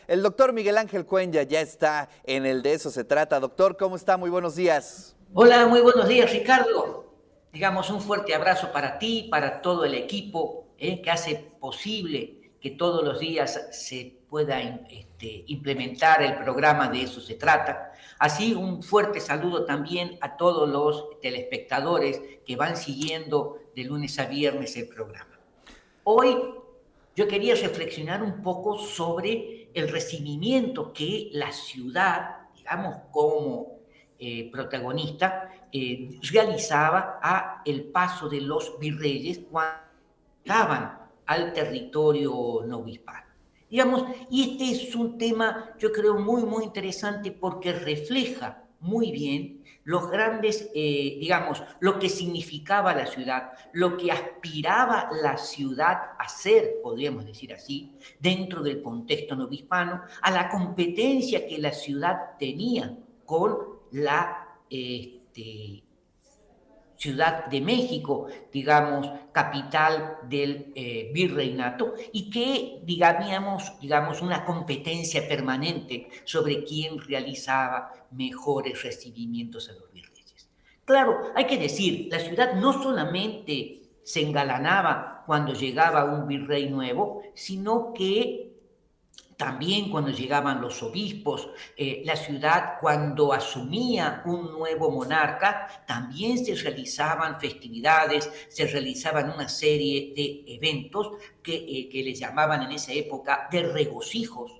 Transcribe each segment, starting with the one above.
El doctor Miguel Ángel Cuenya ya está en el De Eso Se Trata. Doctor, ¿cómo está? Muy buenos días. Hola, muy buenos días, Ricardo. Digamos, un fuerte abrazo para ti, para todo el equipo que hace posible que todos los días se pueda implementar el programa De Eso Se Trata. Así, un fuerte saludo también a todos los telespectadores que van siguiendo de lunes a viernes el programa. Hoy yo quería reflexionar un poco sobre el recibimiento que la ciudad, digamos, como protagonista, realizaba a el paso de los virreyes cuando llegaban al territorio novohispano. Digamos, y este es un tema, yo creo, muy interesante porque refleja muy bien los grandes, digamos, lo que significaba la ciudad, lo que aspiraba la ciudad a ser, podríamos decir así, dentro del contexto novohispano, a la competencia que la ciudad tenía con la Ciudad de México, digamos, capital del virreinato, y que, digamos, una competencia permanente sobre quién realizaba mejores recibimientos a los virreyes. Claro, hay que decir, la ciudad no solamente se engalanaba cuando llegaba un virrey nuevo, sino que también cuando llegaban los obispos, la ciudad cuando asumía un nuevo monarca, también se realizaban festividades, se realizaban una serie de eventos que les llamaban en esa época de regocijos,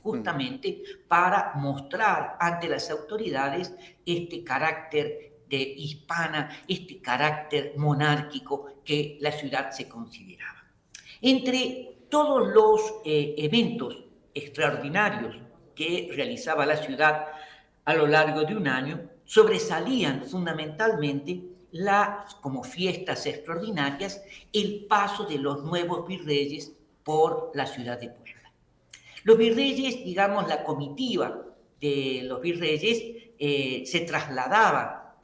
justamente para mostrar ante las autoridades este carácter de hispana, este carácter monárquico que la ciudad se consideraba. Entre todos los eventos extraordinarios que realizaba la ciudad a lo largo de un año, sobresalían fundamentalmente como fiestas extraordinarias, el paso de los nuevos virreyes por la ciudad de Puebla. Los virreyes, digamos, la comitiva de los virreyes se trasladaba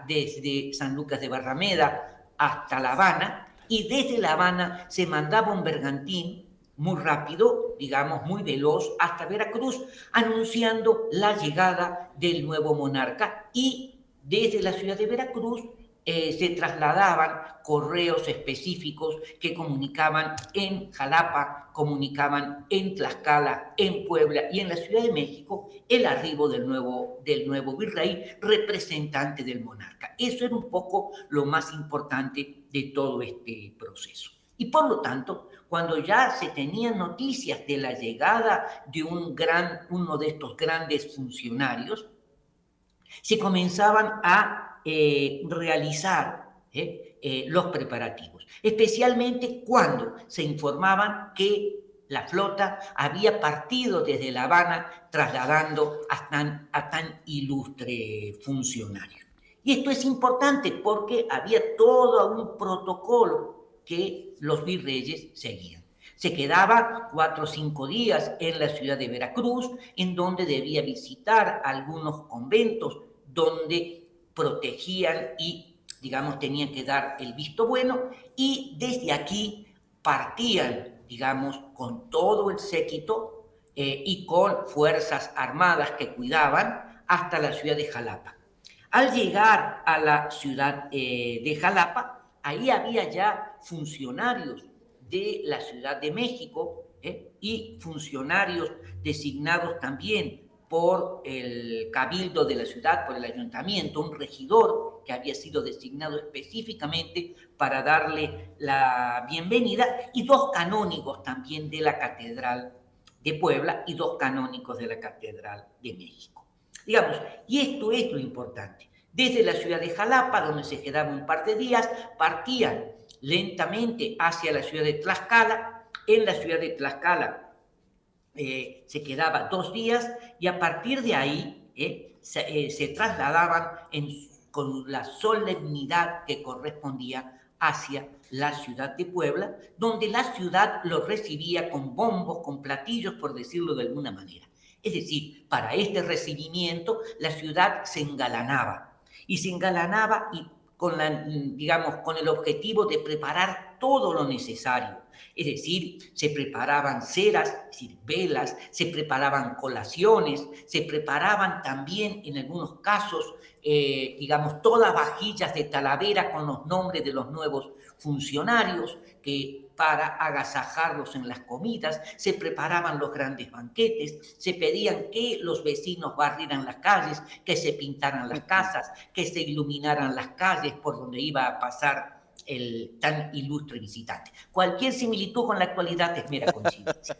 desde San Lucas de Barrameda hasta La Habana, y desde La Habana se mandaba un bergantín muy rápido, digamos, muy veloz, hasta Veracruz, anunciando la llegada del nuevo monarca, y desde la ciudad de Veracruz se trasladaban correos específicos que comunicaban en Jalapa, comunicaban en Tlaxcala, en Puebla y en la Ciudad de México el arribo del nuevo virrey, representante del monarca. Eso era un poco lo más importante de todo este proceso. Y por lo tanto, cuando ya se tenían noticias de la llegada de uno de estos grandes funcionarios, se comenzaban a realizar los preparativos, especialmente cuando se informaban que la flota había partido desde La Habana trasladando a tan ilustre funcionario. Y esto es importante porque había todo un protocolo que los virreyes seguían. Se quedaba 4 o 5 días en la ciudad de Veracruz, en donde debía visitar algunos conventos donde protegían y, digamos, tenían que dar el visto bueno, y desde aquí partían, digamos, con todo el séquito y con fuerzas armadas que cuidaban hasta la ciudad de Jalapa. Al llegar a la ciudad de Jalapa, ahí había ya funcionarios de la Ciudad de México y funcionarios designados también por el cabildo de la ciudad, por el ayuntamiento, un regidor que había sido designado específicamente para darle la bienvenida, y 2 canónigos también de la Catedral de Puebla y 2 canónigos de la Catedral de México. Digamos, y esto es lo importante. Desde la ciudad de Jalapa, donde se quedaban un par de días, partían lentamente hacia la ciudad de Tlaxcala. En la ciudad de Tlaxcala se quedaba 2 días, y a partir de ahí se trasladaban con la solemnidad que correspondía hacia la ciudad de Puebla, donde la ciudad los recibía con bombos, con platillos, por decirlo de alguna manera. Es decir, para este recibimiento la ciudad se engalanaba, y con el objetivo de preparar todo lo necesario. Es decir, se preparaban ceras, es decir, velas, se preparaban colaciones, se preparaban también, en algunos casos, digamos, todas vajillas de Talavera con los nombres de los nuevos funcionarios que para agasajarlos en las comidas, se preparaban los grandes banquetes, se pedían que los vecinos barrieran las calles, que se pintaran las casas, que se iluminaran las calles por donde iba a pasar el tan ilustre visitante. Cualquier similitud con la actualidad es mera coincidencia.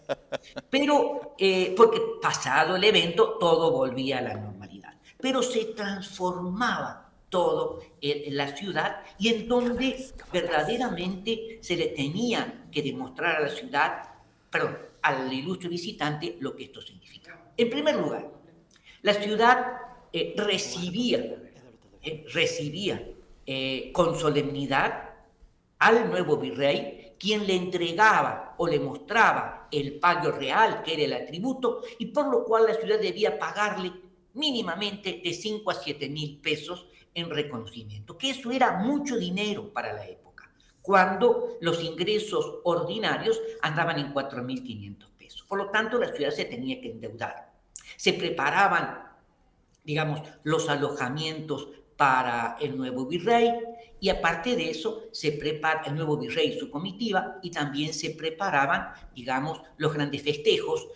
Pero, porque pasado el evento, todo volvía a la normalidad. Pero se transformaba todo en la ciudad y en donde verdaderamente se le tenía que demostrar a la ciudad, perdón, al ilustre visitante lo que esto significaba. En primer lugar, la ciudad recibía con solemnidad al nuevo virrey, quien le entregaba o le mostraba el pago real, que era el atributo, y por lo cual la ciudad debía pagarle mínimamente de 5 a 7 mil pesos en reconocimiento, que eso era mucho dinero para la época, cuando los ingresos ordinarios andaban en 4.500 pesos. Por lo tanto, la ciudad se tenía que endeudar. Se preparaban, digamos, los alojamientos para el nuevo virrey, y aparte de eso se prepara el nuevo virrey y su comitiva, y también se preparaban, digamos, los grandes festejos,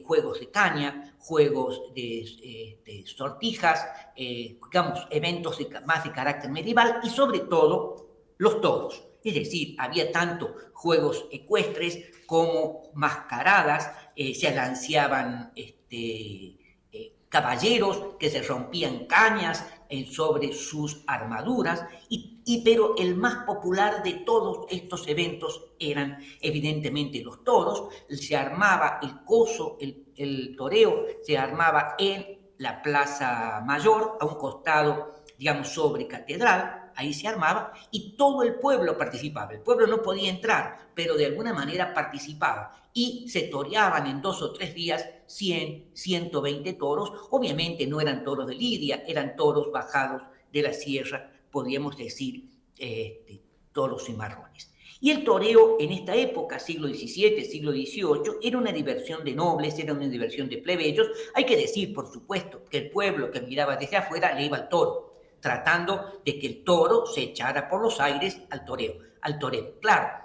juegos de caña, juegos de sortijas, digamos, eventos más de carácter medieval, y sobre todo los toros. Es decir, había tanto juegos ecuestres como mascaradas, se alanceaban caballeros que se rompían cañas sobre sus armaduras, pero el más popular de todos estos eventos eran evidentemente los toros. Se armaba el coso, el toreo, se armaba en la Plaza Mayor, a un costado, digamos, sobre Catedral. Ahí se armaba y todo el pueblo participaba. El pueblo no podía entrar, pero de alguna manera participaba. Y se toreaban en 2 o 3 días 100, 120 toros. Obviamente no eran toros de lidia, eran toros bajados de la sierra, podríamos decir, toros cimarrones. Y el toreo en esta época, siglo XVII, siglo XVIII, era una diversión de nobles, era una diversión de plebeyos. Hay que decir, por supuesto, que el pueblo que miraba desde afuera le iba al toro, tratando de que el toro se echara por los aires al toreo. Claro,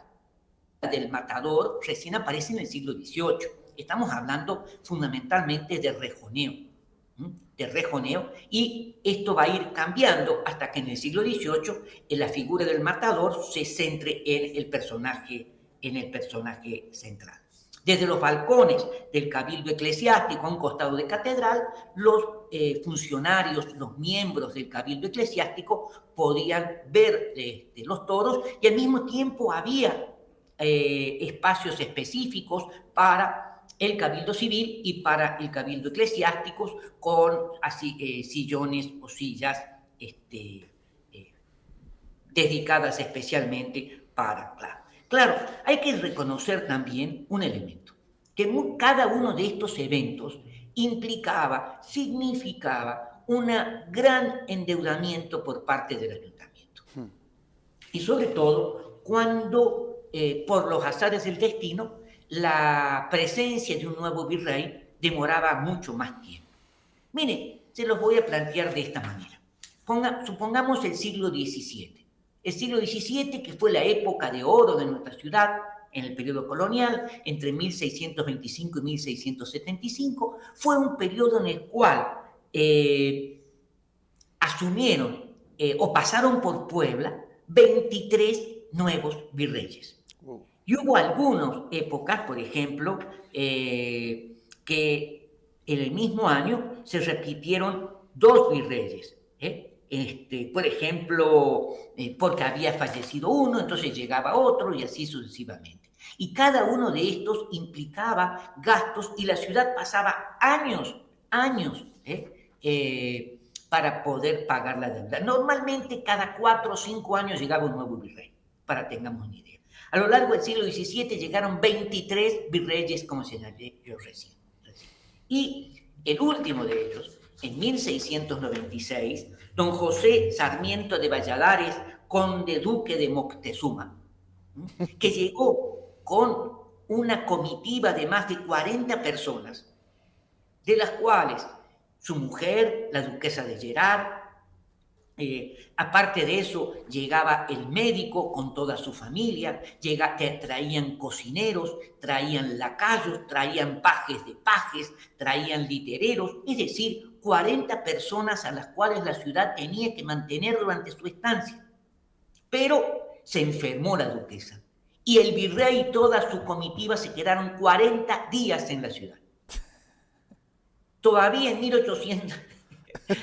del matador recién aparece en el siglo XVIII. Estamos hablando fundamentalmente de rejoneo, y esto va a ir cambiando hasta que en el siglo XVIII en la figura del matador se centre en el personaje central. Desde los balcones del cabildo eclesiástico a un costado de catedral, los funcionarios, los miembros del cabildo eclesiástico podían ver los toros, y al mismo tiempo había espacios específicos para el cabildo civil y para el cabildo eclesiástico, con así, sillones o sillas dedicadas especialmente para... Claro, hay que reconocer también un elemento, que cada uno de estos eventos significaba un gran endeudamiento por parte del ayuntamiento. Y sobre todo cuando, por los azares del destino, la presencia de un nuevo virrey demoraba mucho más tiempo. Mire, se los voy a plantear de esta manera. Supongamos el siglo XVII. El siglo XVII, que fue la época de oro de nuestra ciudad en el periodo colonial, entre 1625 y 1675, fue un periodo en el cual asumieron o pasaron por Puebla 23 nuevos virreyes. Y hubo algunas épocas, por ejemplo, que en el mismo año se repitieron 2 virreyes. Por ejemplo, porque había fallecido uno, entonces llegaba otro y así sucesivamente. Y cada uno de estos implicaba gastos y la ciudad pasaba años para poder pagar la deuda. Normalmente cada 4 o 5 años llegaba un nuevo virrey, para que tengamos una idea. A lo largo del siglo XVII llegaron 23 virreyes, como señalé yo recién. Y el último de ellos, en 1696, don José Sarmiento de Valladares, conde duque de Moctezuma, que llegó con una comitiva de más de 40 personas, de las cuales su mujer, la duquesa de Gerard, aparte de eso, llegaba el médico con toda su familia, traían cocineros, traían lacayos, traían pajes de pajes, traían litereros, es decir, 40 personas a las cuales la ciudad tenía que mantener durante su estancia. Pero se enfermó la duquesa y el virrey y toda su comitiva se quedaron 40 días en la ciudad. Todavía en 1800,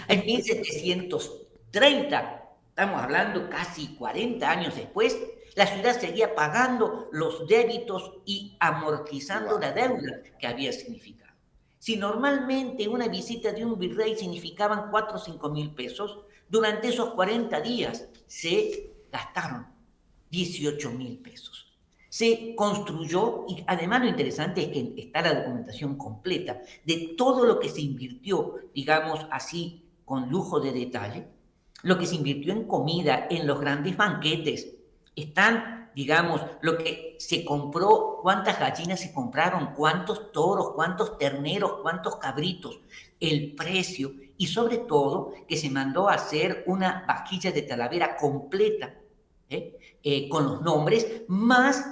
en 1730, estamos hablando casi 40 años después, la ciudad seguía pagando los débitos y amortizando la deuda que había significado. Si normalmente una visita de un virrey significaban 4 o 5 mil pesos, durante esos 40 días se gastaron 18.000 pesos. Se construyó, y además lo interesante es que está la documentación completa de todo lo que se invirtió, digamos así, con lujo de detalle, lo que se invirtió en comida, en los grandes banquetes, están, digamos, lo que se compró, cuántas gallinas se compraron, cuántos toros, cuántos terneros, cuántos cabritos, el precio, y sobre todo que se mandó a hacer una vajilla de Talavera completa, con los nombres, más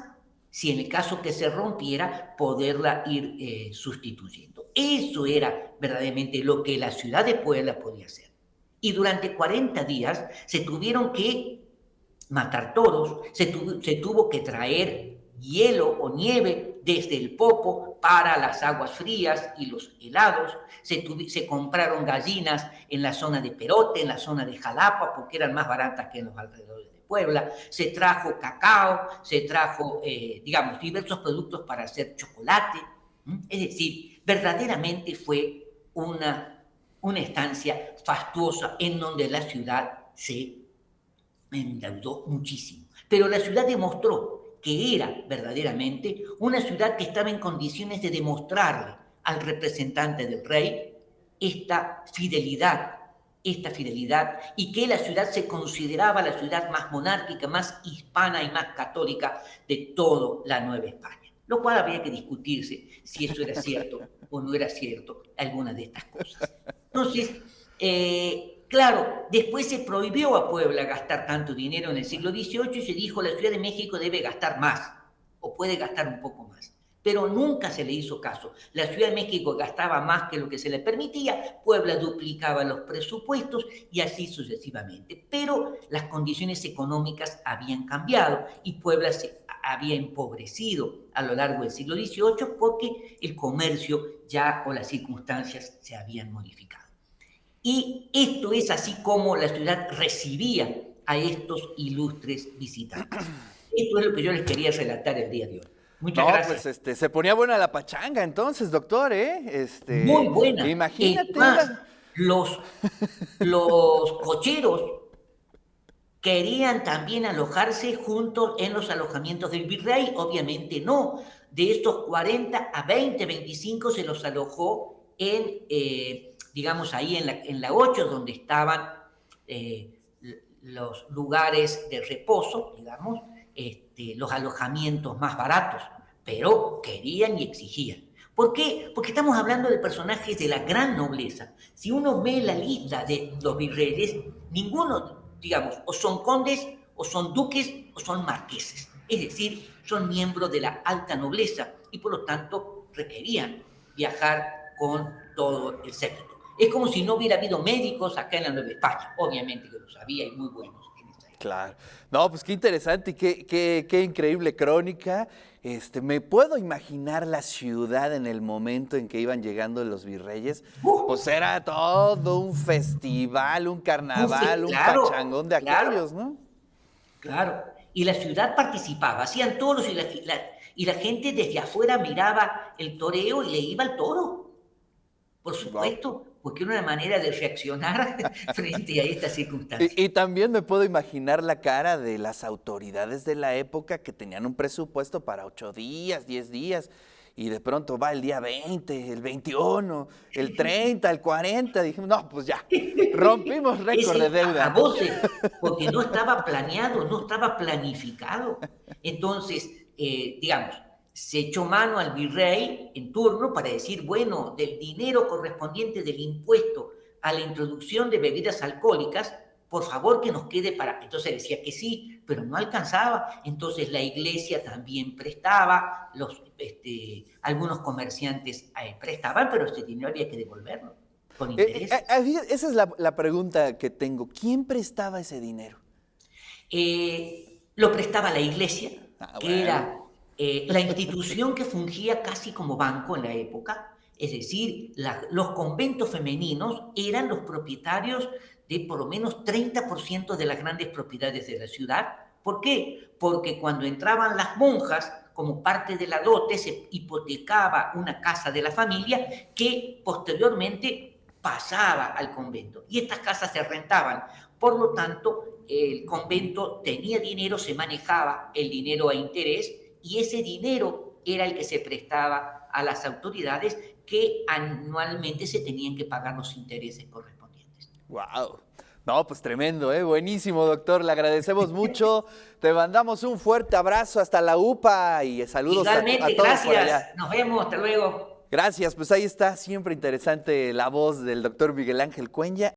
si en el caso que se rompiera, poderla ir sustituyendo. Eso era verdaderamente lo que la ciudad de Puebla podía hacer. Y durante 40 días se tuvieron que matar toros, se tuvo que traer hielo o nieve desde el Popo para las aguas frías y los helados, se compraron gallinas en la zona de Perote, en la zona de Jalapa, porque eran más baratas que en los alrededores de Puebla, se trajo cacao, se trajo, digamos, diversos productos para hacer chocolate, es decir, verdaderamente fue una estancia fastuosa en donde la ciudad se endeudó muchísimo. Pero la ciudad demostró que era verdaderamente una ciudad que estaba en condiciones de demostrarle al representante del rey esta fidelidad, y que la ciudad se consideraba la ciudad más monárquica, más hispana y más católica de toda la Nueva España. Lo cual habría que discutirse si eso era cierto o no era cierto, alguna de estas cosas. Entonces, claro, después se prohibió a Puebla gastar tanto dinero en el siglo XVIII y se dijo la Ciudad de México debe gastar más o puede gastar un poco más. Pero nunca se le hizo caso. La Ciudad de México gastaba más que lo que se le permitía, Puebla duplicaba los presupuestos y así sucesivamente. Pero las condiciones económicas habían cambiado y Puebla se había empobrecido a lo largo del siglo XVIII porque el comercio ya o las circunstancias se habían modificado. Y esto es así como la ciudad recibía a estos ilustres visitantes. Esto es lo que yo les quería relatar el día de hoy. Muchas gracias. Pues se ponía buena la pachanga entonces, doctor, ¿eh? Muy buena. Imagínate. Más, los cocheros querían también alojarse juntos en los alojamientos del virrey, obviamente no. De estos 40 a 20, 25 se los alojó en, digamos, ahí en la 8, donde estaban los lugares de reposo, digamos, los alojamientos más baratos, pero querían y exigían. ¿Por qué? Porque estamos hablando de personajes de la gran nobleza. Si uno ve la lista de los virreyes, ninguno, digamos, o son condes, o son duques, o son marqueses. Es decir, son miembros de la alta nobleza y por lo tanto requerían viajar con todo el séquito. Es como si no hubiera habido médicos acá en la Nueva España. Obviamente que los había y muy buenos. Claro. No, pues qué interesante y qué increíble crónica. Me puedo imaginar la ciudad en el momento en que iban llegando los virreyes. Pues era todo un festival, un carnaval, claro, un pachangón de aquellos, ¿no? Claro. Y la ciudad participaba, hacían toros y la gente desde afuera miraba el toreo y le iba al toro. Por supuesto, porque era una manera de reaccionar frente a estas circunstancias. Y también me puedo imaginar la cara de las autoridades de la época que tenían un presupuesto para 8 días, 10 días, y de pronto va el día 20, el 21, el 30, el 40, dijimos, no, pues ya, rompimos récord de Ese deuda. acabóse, porque no estaba planeado, no estaba planificado. Entonces, digamos, se echó mano al virrey en turno para decir, bueno, del dinero correspondiente del impuesto a la introducción de bebidas alcohólicas, por favor que nos quede para... Entonces decía que sí, pero no alcanzaba. Entonces la iglesia también prestaba, algunos comerciantes prestaban, pero este dinero había que devolverlo con intereses. Esa es la pregunta que tengo. ¿Quién prestaba ese dinero? Lo prestaba la iglesia, que Bueno. era la institución que fungía casi como banco en la época. Es decir, los conventos femeninos eran los propietarios de por lo menos 30% de las grandes propiedades de la ciudad. ¿Por qué? Porque cuando entraban las monjas, como parte de la dote, se hipotecaba una casa de la familia que posteriormente pasaba al convento. Y estas casas se rentaban. Por lo tanto, el convento tenía dinero, se manejaba el dinero a interés y ese dinero era el que se prestaba a las autoridades que anualmente se tenían que pagar los intereses correspondientes. Wow. No, pues tremendo, ¿eh? Buenísimo, doctor. Le agradecemos mucho. Te mandamos un fuerte abrazo hasta la UPA y saludos a todos gracias. por allá. Nos vemos. Hasta luego. Gracias. Pues ahí está, siempre interesante la voz del doctor Miguel Ángel Cuenya.